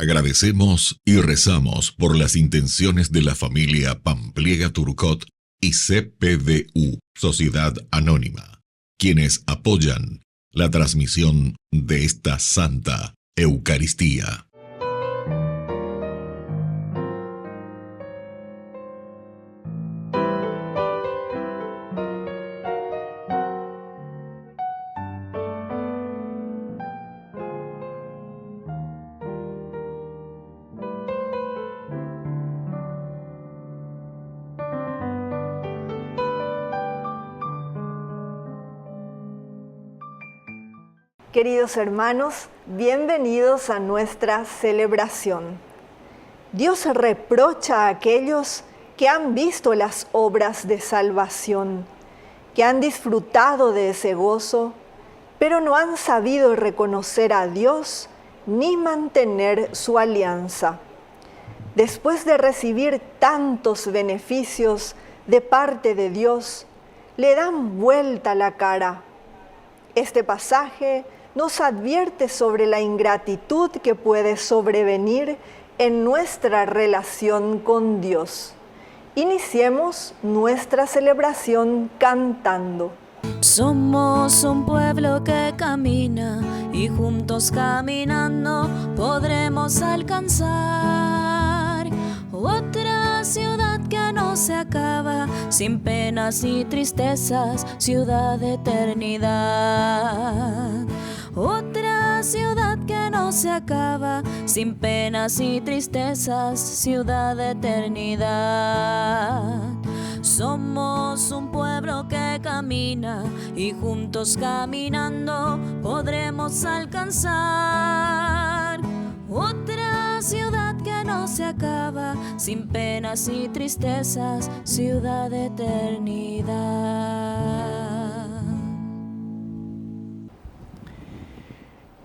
Agradecemos y rezamos por las intenciones de la familia Pampliega Turcot y CPDU, Sociedad Anónima, quienes apoyan la transmisión de esta Santa Eucaristía. Queridos hermanos, bienvenidos a nuestra celebración. Dios reprocha a aquellos que han visto las obras de salvación, que han disfrutado de ese gozo, pero no han sabido reconocer a Dios ni mantener su alianza. Después de recibir tantos beneficios de parte de Dios, le dan vuelta la cara. Este pasaje nos advierte sobre la ingratitud que puede sobrevenir en nuestra relación con Dios. Iniciemos nuestra celebración cantando. Somos un pueblo que camina y juntos caminando podremos alcanzar otra ciudad que no se acaba, sin penas y tristezas, ciudad de eternidad. Otra ciudad que no se acaba, sin penas y tristezas, ciudad de eternidad. Somos un pueblo que camina y juntos caminando podremos alcanzar otra ciudad que no se acaba, sin penas y tristezas, ciudad de eternidad.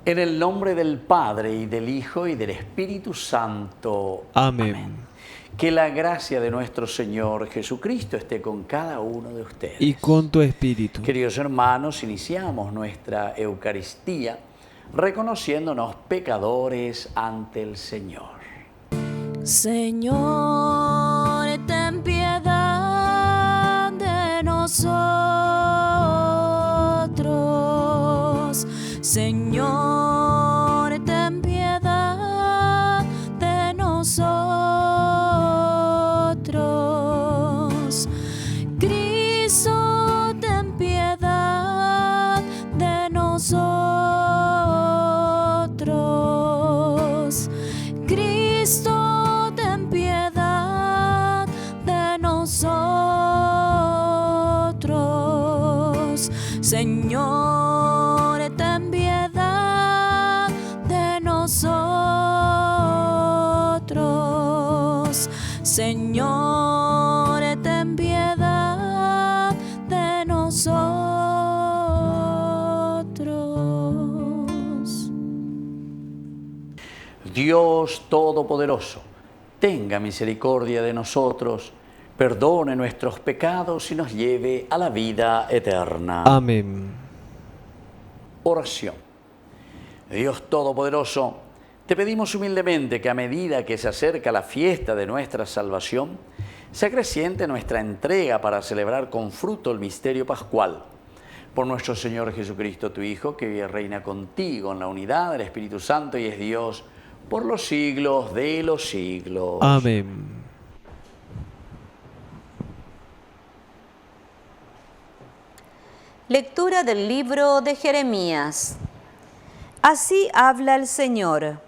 En el nombre del Padre, y del Hijo, y del Espíritu Santo. Amén. Amén. Que la gracia de nuestro Señor Jesucristo esté con cada uno de ustedes. Y con tu espíritu. Queridos hermanos, iniciamos nuestra Eucaristía reconociéndonos pecadores ante el Señor. Señor, ten piedad de nosotros. Señor, ten piedad de nosotros. Cristo, ten piedad de nosotros. Cristo, ten piedad de nosotros. Señor, ten piedad de nosotros. Señor, ten piedad de nosotros. Dios Todopoderoso, tenga misericordia de nosotros, perdone nuestros pecados y nos lleve a la vida eterna. Amén. Oración. Dios Todopoderoso, te pedimos humildemente que a medida que se acerca la fiesta de nuestra salvación, se acreciente nuestra entrega para celebrar con fruto el misterio pascual. Por nuestro Señor Jesucristo, tu Hijo, que vive y reina contigo en la unidad del Espíritu Santo y es Dios por los siglos de los siglos. Amén. Lectura del libro de Jeremías. Así habla el Señor.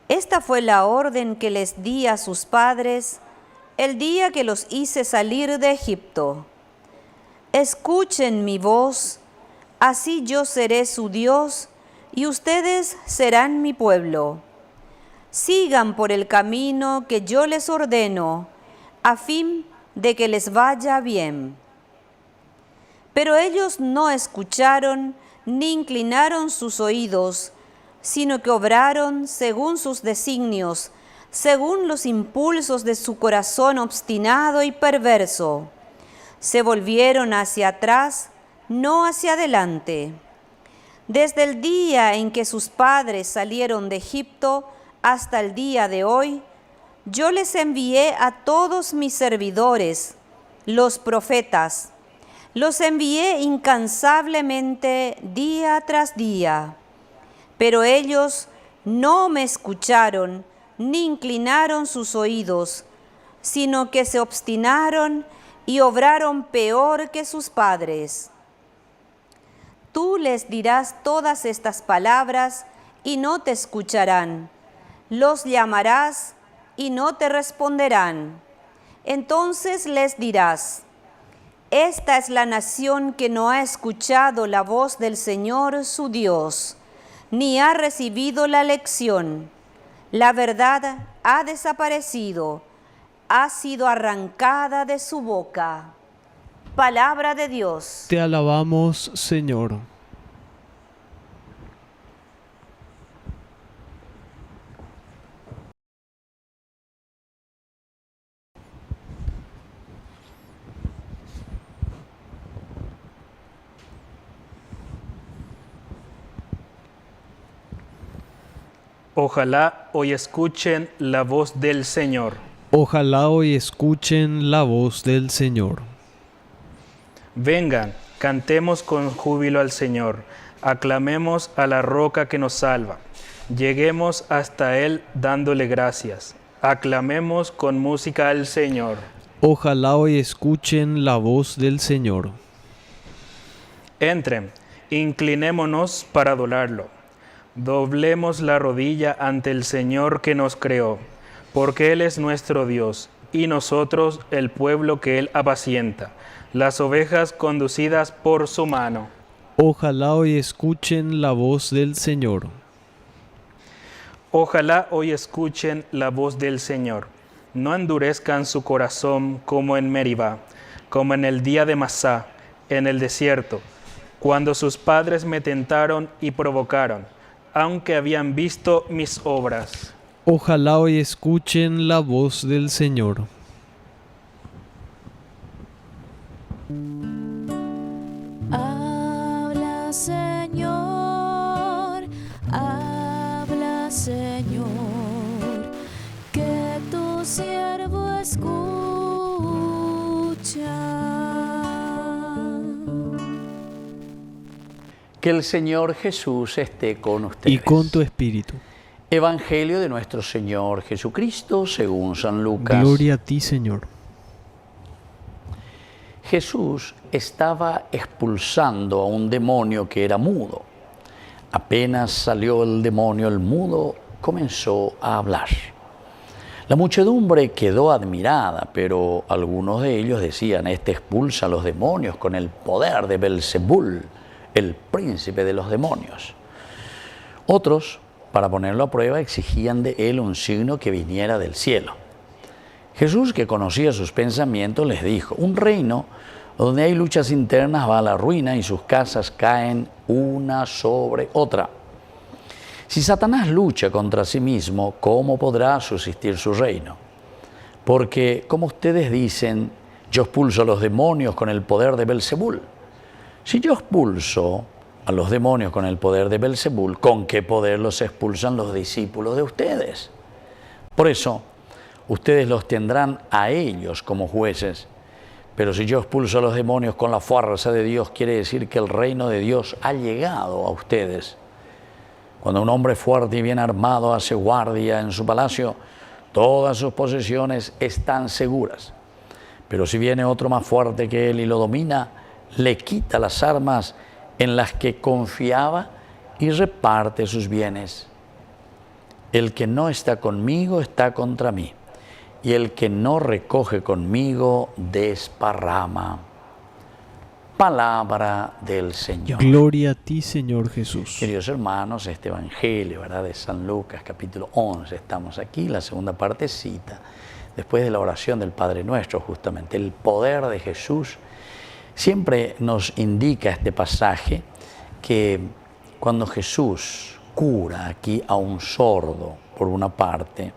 Esta fue la orden que les di a sus padres el día que los hice salir de Egipto. Escuchen mi voz, así yo seré su Dios y ustedes serán mi pueblo. Sigan por el camino que yo les ordeno, a fin de que les vaya bien. Pero ellos no escucharon ni inclinaron sus oídos, sino que obraron según sus designios, según los impulsos de su corazón obstinado y perverso. Se volvieron hacia atrás, no hacia adelante. Desde el día en que sus padres salieron de Egipto hasta el día de hoy, yo les envié a todos mis servidores, los profetas. Los envié incansablemente día tras día, pero ellos no me escucharon ni inclinaron sus oídos, sino que se obstinaron y obraron peor que sus padres. Tú les dirás todas estas palabras y no te escucharán. Los llamarás y no te responderán. Entonces les dirás: esta es la nación que no ha escuchado la voz del Señor su Dios, ni ha recibido la lección. La verdad ha desaparecido, ha sido arrancada de su boca. Palabra de Dios. Te alabamos, Señor. Ojalá hoy escuchen la voz del Señor. Ojalá hoy escuchen la voz del Señor. Vengan, cantemos con júbilo al Señor, aclamemos a la roca que nos salva. Lleguemos hasta Él dándole gracias. Aclamemos con música al Señor. Ojalá hoy escuchen la voz del Señor. Entren, inclinémonos para adorarlo. Doblemos la rodilla ante el Señor que nos creó, porque Él es nuestro Dios, y nosotros el pueblo que Él apacienta, las ovejas conducidas por su mano. Ojalá hoy escuchen la voz del Señor. Ojalá hoy escuchen la voz del Señor. No endurezcan su corazón como en Meribá, como en el día de Masá, en el desierto, cuando sus padres me tentaron y provocaron, aunque habían visto mis obras. Ojalá hoy escuchen la voz del Señor. Habla, Señor, habla, Señor, que tu siervo escucha. Que el Señor Jesús esté con ustedes. Y con tu espíritu. Evangelio de nuestro Señor Jesucristo según San Lucas. Gloria a ti, Señor. Jesús estaba expulsando a un demonio que era mudo. Apenas salió el demonio, el mudo comenzó a hablar. La muchedumbre quedó admirada, pero algunos de ellos decían: este expulsa a los demonios con el poder de Belzebul, el príncipe de los demonios. Otros, para ponerlo a prueba, exigían de él un signo que viniera del cielo. Jesús, que conocía sus pensamientos, les dijo: un reino donde hay luchas internas va a la ruina y sus casas caen una sobre otra. Si Satanás lucha contra sí mismo, ¿cómo podrá subsistir su reino? Porque, como ustedes dicen, yo expulso a los demonios con el poder de Belzebul. Si yo expulso a los demonios con el poder de Belzebul, ¿con qué poder los expulsan los discípulos de ustedes? Por eso, ustedes los tendrán a ellos como jueces. Pero si yo expulso a los demonios con la fuerza de Dios, quiere decir que el reino de Dios ha llegado a ustedes. Cuando un hombre fuerte y bien armado hace guardia en su palacio, todas sus posesiones están seguras. Pero si viene otro más fuerte que él y lo domina, le quita las armas en las que confiaba y reparte sus bienes. El que no está conmigo está contra mí, y el que no recoge conmigo desparrama. Palabra del Señor. Gloria a ti, Señor Jesús. Queridos hermanos, este Evangelio, ¿verdad?, de San Lucas, capítulo 11, estamos aquí, la segunda partecita, después de la oración del Padre Nuestro, justamente. El poder de Jesús siempre nos indica este pasaje que cuando Jesús cura aquí a un sordo, por una parte,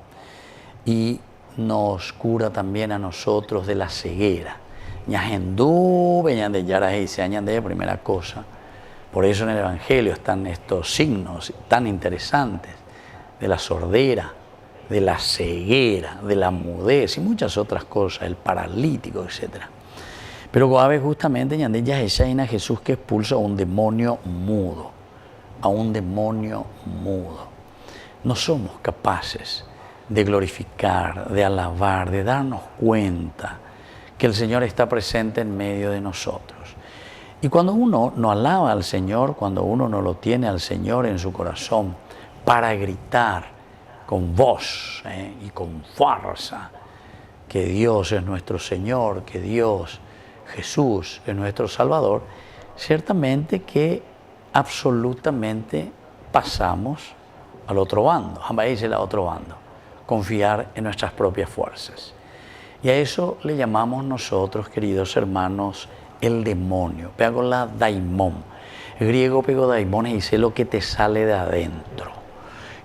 y nos cura también a nosotros de la ceguera. Ñajendú, veñan de Yaraje, se añan de primera cosa. Por eso en el Evangelio están estos signos tan interesantes de la sordera, de la ceguera, de la mudez y muchas otras cosas, el paralítico, etc. Pero Goabe justamente ya es a Jesús que expulsa a un demonio mudo, a un demonio mudo. No somos capaces de glorificar, de alabar, de darnos cuenta que el Señor está presente en medio de nosotros. Y cuando uno no alaba al Señor, cuando uno no lo tiene al Señor en su corazón para gritar con voz y con fuerza que Dios es nuestro Señor, que Dios, Jesús, es nuestro Salvador, ciertamente que absolutamente pasamos al otro bando, al otro bando, confiar en nuestras propias fuerzas. Y a eso le llamamos nosotros, queridos hermanos, el demonio. Pego la daimón. El griego pego daimón y dice lo que te sale de adentro.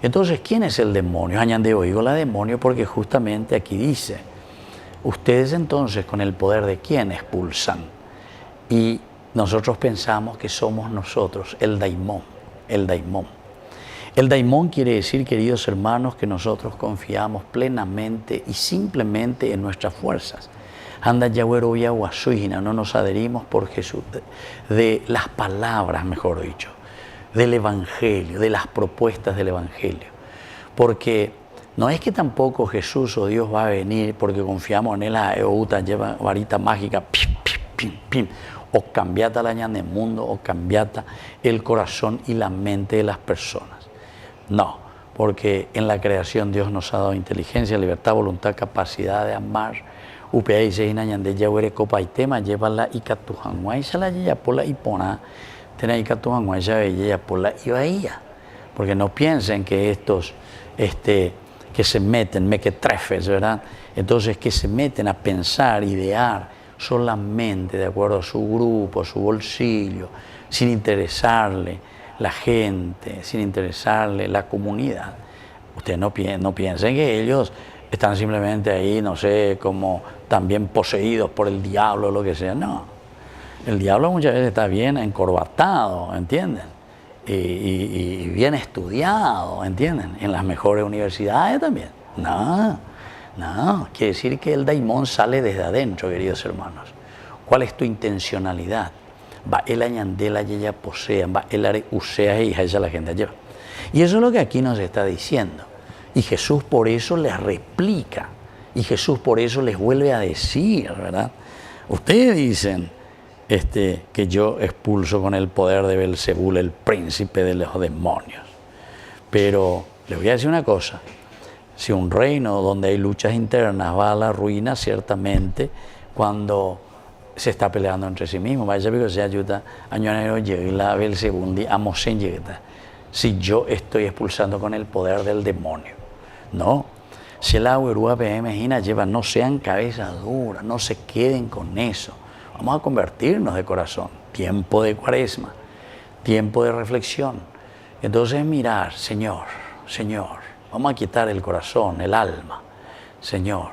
Entonces, ¿quién es el demonio? Añade oigo la demonio porque justamente aquí dice, ustedes entonces con el poder de quién expulsan. Y nosotros pensamos que somos nosotros, el daimón, el daimón. El daimón quiere decir, queridos hermanos, que nosotros confiamos plenamente y simplemente en nuestras fuerzas. Anda Yahweh y Aguasuina, no nos adherimos por Jesús, de las palabras, mejor dicho, del Evangelio, de las propuestas del Evangelio. Porque no es que tampoco Jesús o Dios va a venir porque confiamos en él, lleva varita mágica, pim, pim, pim, pim, o cambiata la ña del mundo, o cambiata el corazón y la mente de las personas. No, porque en la creación Dios nos ha dado inteligencia, libertad, voluntad, capacidad de amar. Upea y seina ñande yawere copa y tema, llévala y catujanguay, se la lleva por la hipona, tena y catujanguay, se veía por la ibaía. Porque no piensen que estos, que se meten, mequetrefes, ¿verdad? Entonces que se meten a pensar, idear solamente de acuerdo a su grupo, a su bolsillo, sin interesarle la gente, sin interesarle la comunidad. Ustedes no piensen que ellos están simplemente ahí, no sé, como también poseídos por el diablo o lo que sea. No, el diablo muchas veces está bien encorbatado, ¿entienden? Y bien estudiado, ¿entienden? En las mejores universidades también. No, quiere decir que el daimón sale desde adentro, queridos hermanos. ¿Cuál es tu intencionalidad? Va el añandela y ella posea, va el are usea y ella la gente lleva. Y eso es lo que aquí nos está diciendo. Y Jesús por eso les replica. Y Jesús por eso les vuelve a decir, ¿verdad? Ustedes dicen que yo expulso con el poder de Belzebul, el príncipe de los demonios. Pero les voy a decir una cosa. Si un reino donde hay luchas internas va a la ruina, ciertamente, cuando se está peleando entre sí mismo. Vaya porque se ayuda a la Belzebundi a Mosen llegada. Si yo estoy expulsando con el poder del demonio. No. Si la Uerúa PM lleva, no sean cabezas duras, no se queden con eso. Vamos a convertirnos de corazón. Tiempo de cuaresma, tiempo de reflexión. Entonces mirar, Señor, vamos a quitar el corazón, el alma. Señor,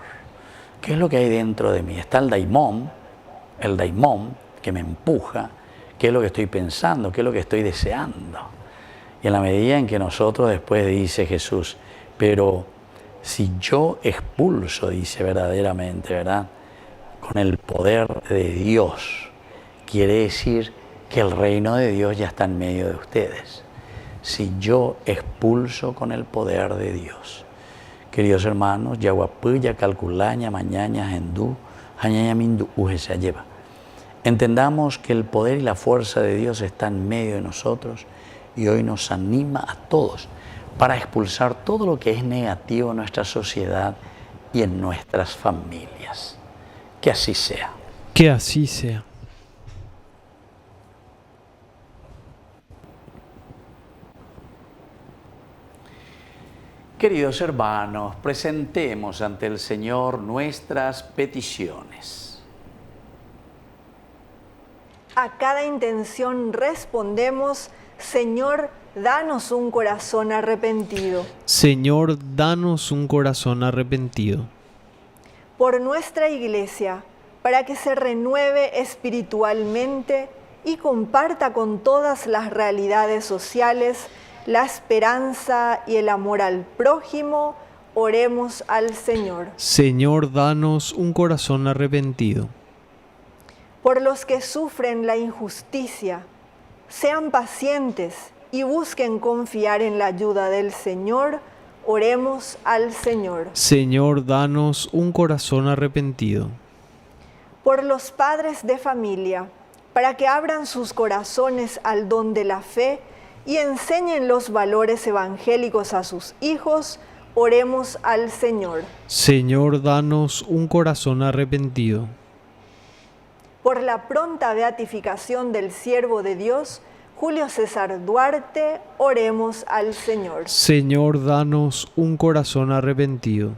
¿qué es lo que hay dentro de mí? Está el daimón que me empuja, qué es lo que estoy pensando, qué es lo que estoy deseando. Y en la medida en que nosotros después dice Jesús, pero si yo expulso, dice verdaderamente, ¿verdad? Con el poder de Dios, quiere decir que el reino de Dios ya está en medio de ustedes. Si yo expulso con el poder de Dios. Queridos hermanos, Yaguapuya, Calculaña, Mañaña, Hendú, Hañaña, Mindu, se lleva. Entendamos que el poder y la fuerza de Dios está en medio de nosotros y hoy nos anima a todos para expulsar todo lo que es negativo en nuestra sociedad y en nuestras familias. Que así sea. Que así sea. Queridos hermanos, presentemos ante el Señor nuestras peticiones. A cada intención respondemos, Señor, danos un corazón arrepentido. Señor, danos un corazón arrepentido. Por nuestra Iglesia, para que se renueve espiritualmente y comparta con todas las realidades sociales la esperanza y el amor al prójimo. Oremos al Señor. Señor, danos un corazón arrepentido. Por los que sufren la injusticia, sean pacientes y busquen confiar en la ayuda del Señor. Oremos al Señor. Señor, danos un corazón arrepentido. Por los padres de familia, para que abran sus corazones al don de la fe y enseñen los valores evangélicos a sus hijos, oremos al Señor. Señor, danos un corazón arrepentido. Por la pronta beatificación del siervo de Dios, Julio César Duarte, oremos al Señor. Señor, danos un corazón arrepentido.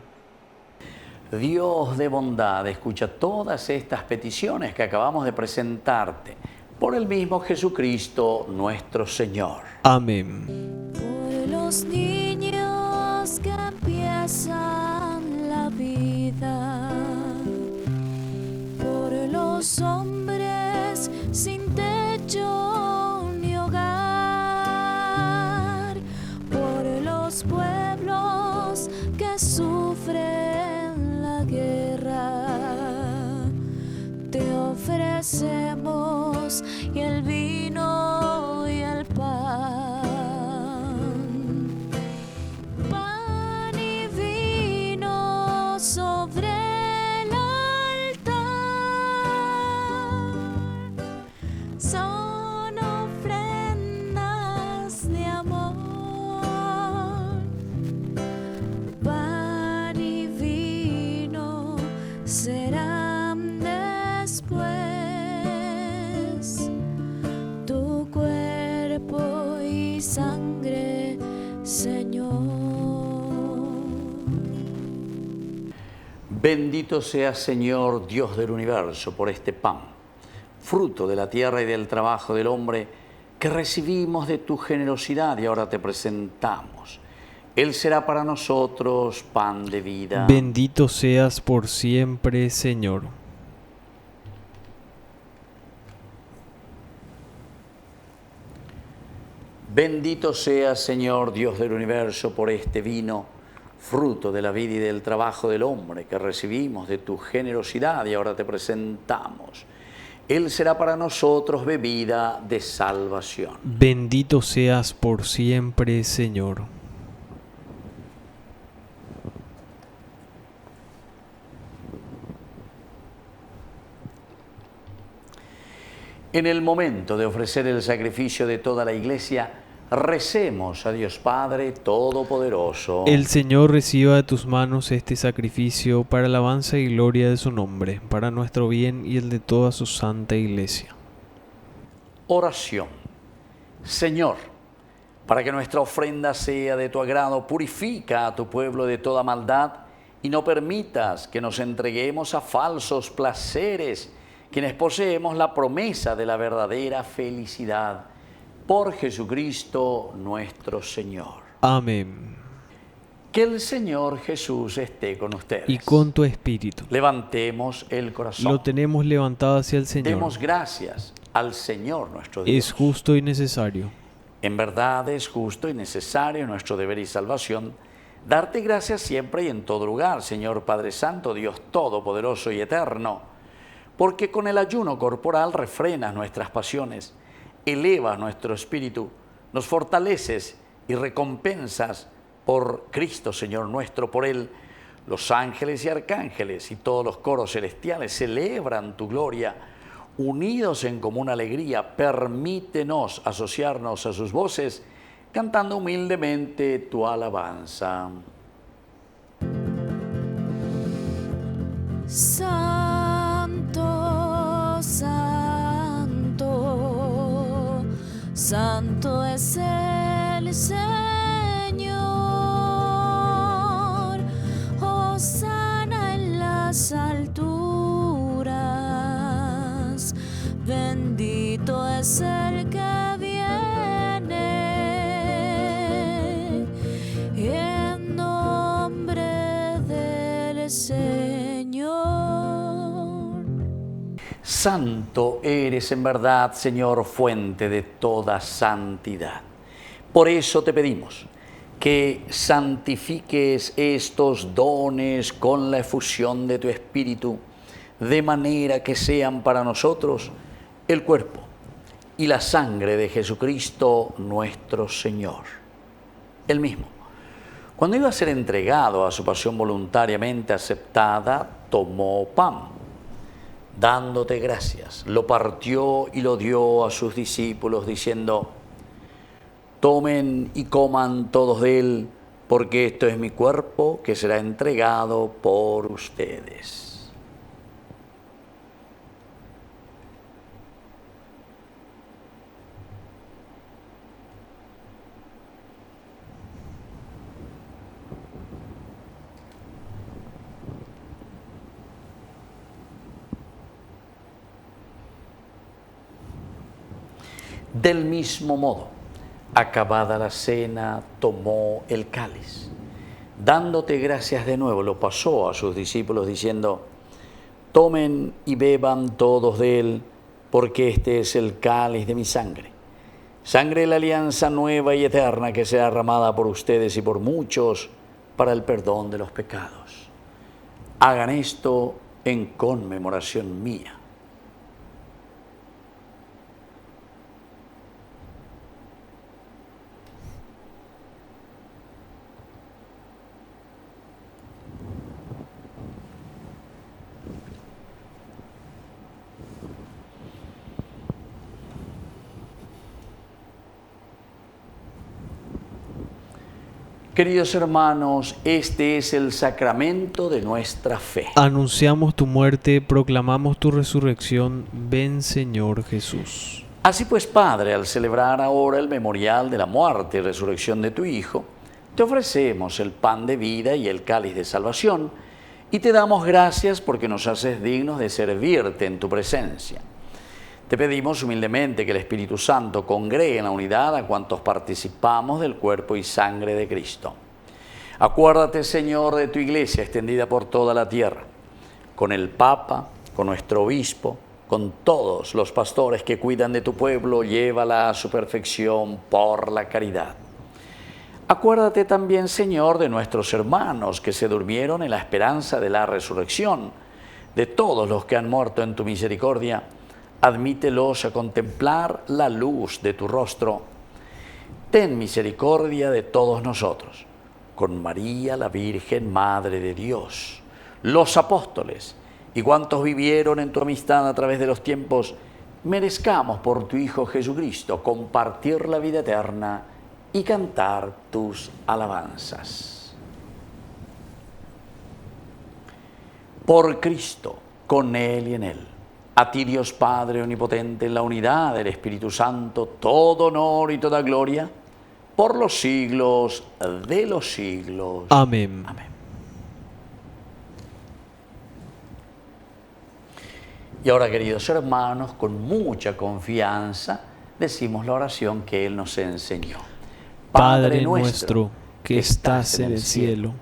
Dios de bondad, escucha todas estas peticiones que acabamos de presentarte por el mismo Jesucristo nuestro Señor. Amén. Por los niños que empiezan la vida, por los hombres sin techo ni hogar, por los pueblos que sufren la guerra, te ofrecemos y el vino y el pan y vino sobre el altar, son ofrendas de amor. Pan y vino serán después tu cuerpo y sangre, Señor. Bendito seas, Señor, Dios del universo, por este pan, fruto de la tierra y del trabajo del hombre, que recibimos de tu generosidad y ahora te presentamos. Él será para nosotros pan de vida. Bendito seas por siempre, Señor. Bendito seas, Señor, Dios del universo, por este vino, fruto de la vida y del trabajo del hombre, que recibimos de tu generosidad y ahora te presentamos. Él será para nosotros bebida de salvación. Bendito seas por siempre, Señor. En el momento de ofrecer el sacrificio de toda la Iglesia, recemos a Dios Padre Todopoderoso. El Señor reciba de tus manos este sacrificio para alabanza y gloria de su nombre, para nuestro bien y el de toda su santa Iglesia. Oración. Señor, para que nuestra ofrenda sea de tu agrado, purifica a tu pueblo de toda maldad y no permitas que nos entreguemos a falsos placeres, quienes poseemos la promesa de la verdadera felicidad. Por Jesucristo nuestro Señor. Amén. Que el Señor Jesús esté con ustedes. Y con tu espíritu. Levantemos el corazón. Lo tenemos levantado hacia el Señor. Demos gracias al Señor nuestro Dios. Es justo y necesario. En verdad es justo y necesario, nuestro deber y salvación, darte gracias siempre y en todo lugar, Señor Padre Santo, Dios Todopoderoso y Eterno, porque con el ayuno corporal refrenas nuestras pasiones, elevas nuestro espíritu, nos fortaleces y recompensas por Cristo, Señor nuestro. Por Él, los ángeles y arcángeles y todos los coros celestiales celebran tu gloria. Unidos en común alegría, permítenos asociarnos a sus voces, cantando humildemente tu alabanza. Santo, santo, santo es el Señor. Hosana en las alturas. Bendito es el que viene en nombre del Señor. Santo eres en verdad, Señor, fuente de toda santidad. Por eso te pedimos que santifiques estos dones con la efusión de tu Espíritu, de manera que sean para nosotros el cuerpo y la sangre de Jesucristo nuestro Señor. Él mismo, cuando iba a ser entregado a su pasión voluntariamente aceptada, tomó pan. Dándote gracias, lo partió y lo dio a sus discípulos, diciendo: tomen y coman todos de él, porque esto es mi cuerpo que será entregado por ustedes. Del mismo modo, acabada la cena, tomó el cáliz. Dándote gracias de nuevo, lo pasó a sus discípulos diciendo: tomen y beban todos de él, porque este es el cáliz de mi sangre. Sangre de la alianza nueva y eterna que será derramada por ustedes y por muchos para el perdón de los pecados. Hagan esto en conmemoración mía. Queridos hermanos, este es el sacramento de nuestra fe. Anunciamos tu muerte, proclamamos tu resurrección. Ven, Señor Jesús. Así pues, Padre, al celebrar ahora el memorial de la muerte y resurrección de tu Hijo, te ofrecemos el pan de vida y el cáliz de salvación, y te damos gracias porque nos haces dignos de servirte en tu presencia. Te pedimos humildemente que el Espíritu Santo congregue en la unidad a cuantos participamos del cuerpo y sangre de Cristo. Acuérdate, Señor, de tu Iglesia extendida por toda la tierra, con el Papa, con nuestro Obispo, con todos los pastores que cuidan de tu pueblo, llévala a su perfección por la caridad. Acuérdate también, Señor, de nuestros hermanos que se durmieron en la esperanza de la resurrección, de todos los que han muerto en tu misericordia. Admítelos a contemplar la luz de tu rostro. Ten misericordia de todos nosotros, con María, la Virgen, Madre de Dios, los apóstoles y cuantos vivieron en tu amistad a través de los tiempos, merezcamos por tu Hijo Jesucristo compartir la vida eterna y cantar tus alabanzas. Por Cristo, con Él y en Él. A ti, Dios Padre Omnipotente, en la unidad del Espíritu Santo, todo honor y toda gloria, por los siglos de los siglos. Amén. Amén. Y ahora, queridos hermanos, con mucha confianza, decimos la oración que Él nos enseñó. Padre nuestro, que estás en el cielo,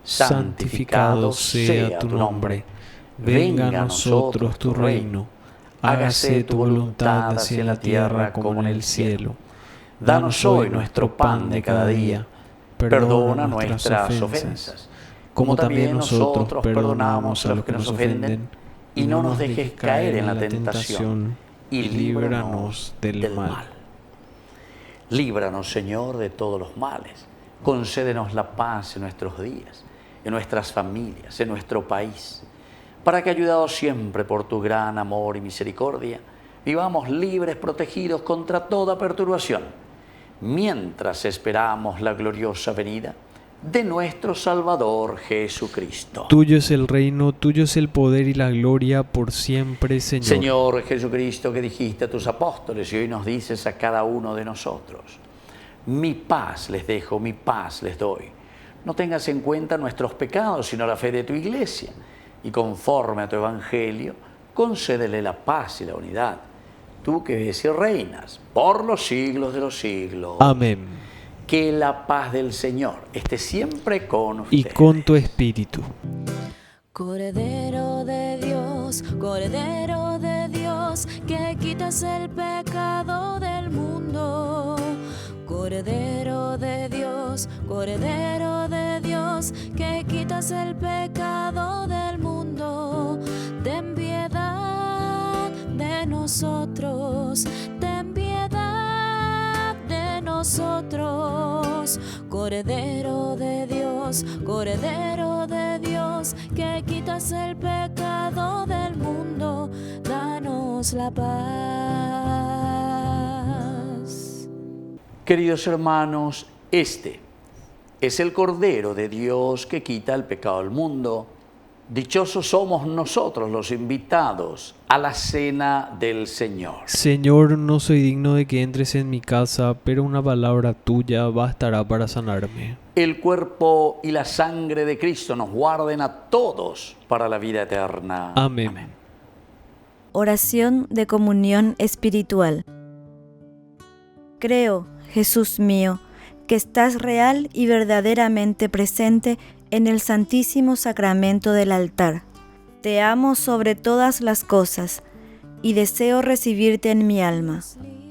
santificado sea tu nombre. Venga a nosotros tu reino, hágase tu voluntad así en la tierra como en el cielo. Danos hoy nuestro pan de cada día, perdona nuestras ofensas, como también nosotros perdonamos a los que nos ofenden, y no nos dejes caer en la tentación, y líbranos del mal. Líbranos, Señor, de todos los males. Concédenos la paz en nuestros días, en nuestras familias, en nuestro país, para que, ayudados siempre por tu gran amor y misericordia, vivamos libres, protegidos contra toda perturbación, mientras esperamos la gloriosa venida de nuestro Salvador Jesucristo. Tuyo es el reino, tuyo es el poder y la gloria por siempre, Señor. Señor Jesucristo, que dijiste a tus apóstoles y hoy nos dices a cada uno de nosotros: mi paz les dejo, mi paz les doy. No tengas en cuenta nuestros pecados, sino la fe de tu Iglesia. Y conforme a tu Evangelio, concédele la paz y la unidad. Tú que vives y reinas por los siglos de los siglos. Amén. Que la paz del Señor esté siempre con ustedes. Y con tu espíritu. Cordero de Dios, Cordero de Dios, que quitas el pecado del mundo. Cordero de Dios, que quitas el pecado del mundo. Ten piedad de nosotros, ten piedad de nosotros. Cordero de Dios, que quitas el pecado del mundo, danos la paz. Queridos hermanos, este es el Cordero de Dios que quita el pecado del mundo. Dichosos somos nosotros los invitados a la cena del Señor. Señor, no soy digno de que entres en mi casa, pero una palabra tuya bastará para sanarme. El cuerpo y la sangre de Cristo nos guarden a todos para la vida eterna. Amén. Amén. Oración de comunión espiritual. Creo, Jesús mío, que estás real y verdaderamente presente en el Santísimo Sacramento del altar. Te amo sobre todas las cosas y deseo recibirte en mi alma.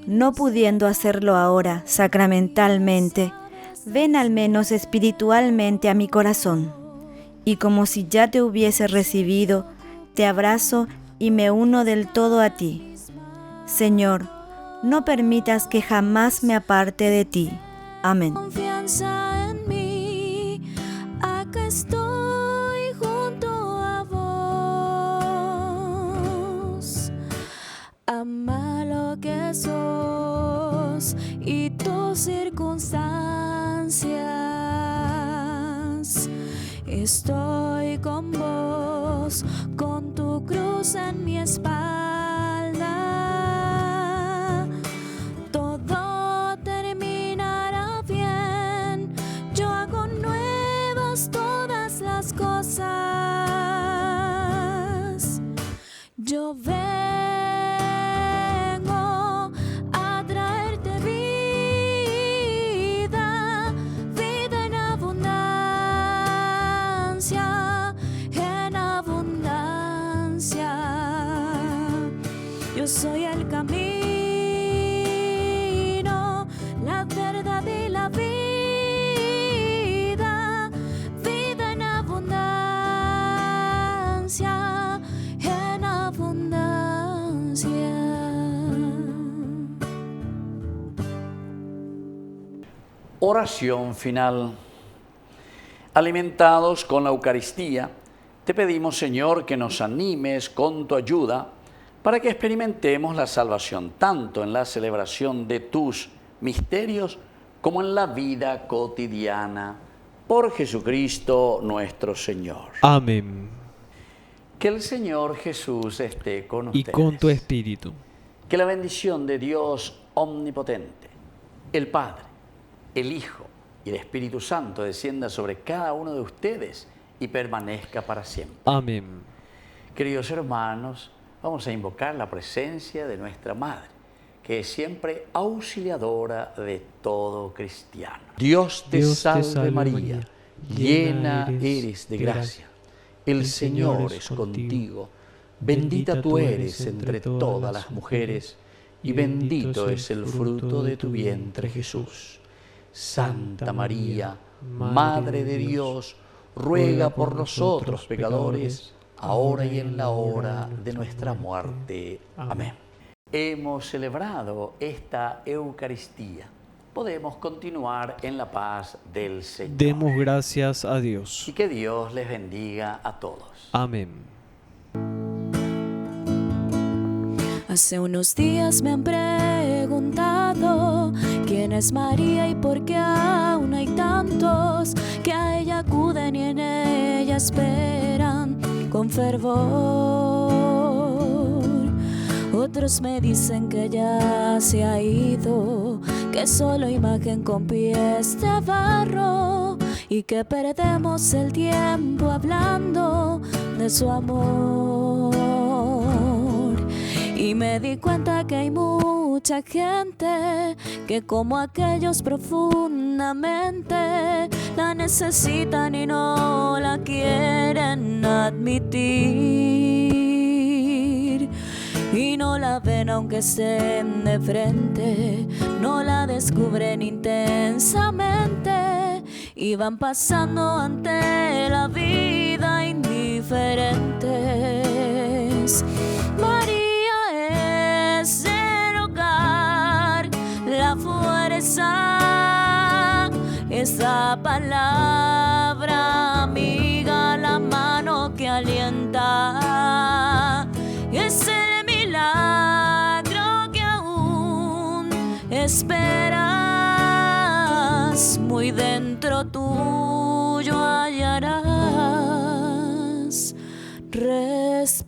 No pudiendo hacerlo ahora sacramentalmente, ven al menos espiritualmente a mi corazón. Y como si ya te hubiese recibido, te abrazo y me uno del todo a ti. Señor, no permitas que jamás me aparte de ti. Amén. Confianza en mí, acá estoy junto a vos. Ama lo que sos y tus circunstancias. Estoy con vos, con tu cruz en mi espalda. Todo terminará bien. Yo hago nuevas todas las cosas. Yo vengo a traerte vida, vida en abundancia, en abundancia. Yo soy el camino, la verdad y la vida, vida en abundancia, en abundancia. Oración final. Alimentados con la Eucaristía, te pedimos, Señor, que nos animes con tu ayuda para que experimentemos la salvación tanto en la celebración de tus misterios como en la vida cotidiana. Por Jesucristo nuestro Señor. Amén. Que el Señor Jesús esté con Y ustedes. con tu espíritu. Que la bendición de Dios omnipotente, el Padre, el Hijo y el Espíritu Santo descienda sobre cada uno de ustedes y permanezca para siempre. Amén. Queridos hermanos, vamos a invocar la presencia de nuestra Madre, que es siempre auxiliadora de todo cristiano. Dios te salve María, llena eres de gracia. El Señor es contigo. Bendita tú eres entre todas las mujeres, y bendito es el fruto de tu vientre, Jesús. Santa María, Madre de Dios, ruega por nosotros pecadores, ahora y en la hora de nuestra muerte. Amén. Hemos celebrado esta Eucaristía. Podemos continuar en la paz del Señor. Demos gracias a Dios. Y que Dios les bendiga a todos. Amén. Hace unos días me han preguntado quién es María y por qué aún hay tantos que a ella acuden y en ella esperan con fervor. Otros me dicen que ya se ha ido, que solo imagen con pies de barro y que perdemos el tiempo hablando de su amor. Y me di cuenta que hay mucha gente que como aquellos profundamente la necesitan y no la quieren admitir. Y no la la ven aunque estén de frente, no la descubren intensamente y van pasando ante la vida indiferentes. María es el hogar, la fuerza, esa palabra amiga, la mano que alienta. Es el milagro que aún esperas, muy dentro tuyo hallarás respuesta.